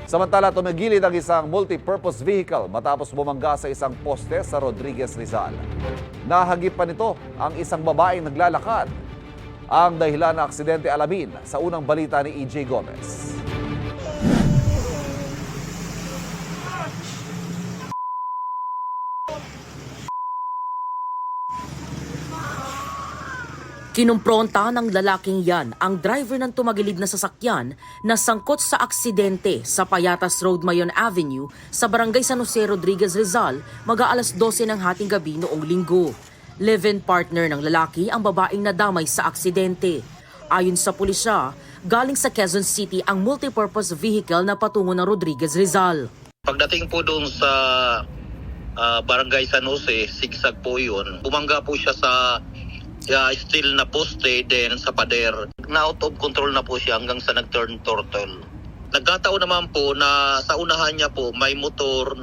Samantala, tumigilid ang isang multi-purpose vehicle matapos bumangga sa isang poste sa Rodriguez, Rizal. Nahagip pa nito ang isang babaeng naglalakad. Ang dahilan ng aksidente alamin sa unang balita ni EJ Gomez. Kinumpronta ng lalaking yan ang driver ng tumagilid na sasakyan na sangkot sa aksidente sa Payatas Road, Mayon Avenue sa Barangay San Jose, Rodriguez, Rizal mag-aalas 12 ng hating gabi noong linggo. Live-in partner ng lalaki ang babaeng nadamay sa aksidente. Ayon sa pulisya, galing sa Quezon City ang multipurpose vehicle na patungo ng Rodriguez, Rizal. Pagdating po doon sa Barangay San Jose, sigsag po yun. Bumangga po siya sa steel na poste, then sa pader. Na out of control na po siya hanggang sa nag-turn turtle. Nagkataon naman po na sa unahan niya po may motor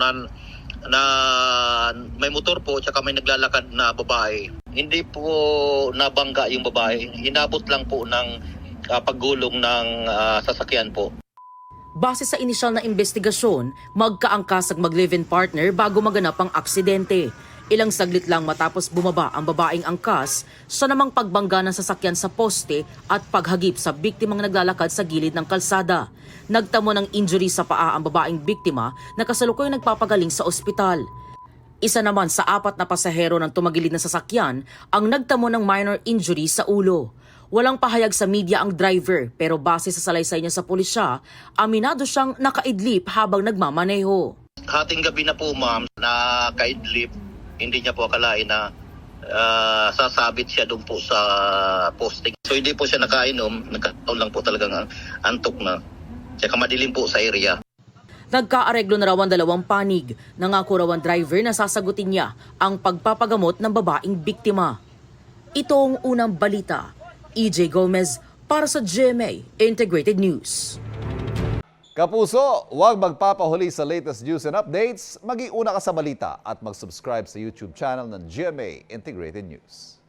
may motor po tsaka may naglalakad na babae. Hindi po nabangga yung babae. Inabot lang po ng paggulong ng sasakyan po. Base sa inisyal na investigasyon, magkaangkas ang mag-live-in partner bago maganap ang aksidente. Ilang saglit lang matapos bumaba ang babaeng angkas, siya namang pagbangga ng sasakyan sa poste at paghagip sa biktimang naglalakad sa gilid ng kalsada. Nagtamo ng injury sa paa ang babaeng biktima na kasalukuyang nagpapagaling sa ospital. Isa naman sa 4 na pasahero ng tumagilid na sasakyan ang nagtamo ng minor injury sa ulo. Walang pahayag sa media ang driver pero base sa salaysay niya sa pulisya, aminado siyang nakaidlip habang nagmamaneho. Hating gabi na po ma'am, nakaidlip. Hindi niya po akalain na sasabit siya doon po sa posting. So hindi po siya nakainom, nagkataon lang po talagang antok na. Tsaka madilim po sa area. Nagkaareglo na raw ang dalawang panig. Nangako raw ang driver na sasagutin niya ang pagpapagamot ng babaeng biktima. Ito ang unang balita. EJ Gomez para sa GMA Integrated News. Kapuso, huwag magpapahuli sa latest news and updates. Mag-iuna ka sa balita at mag-subscribe sa YouTube channel ng GMA Integrated News.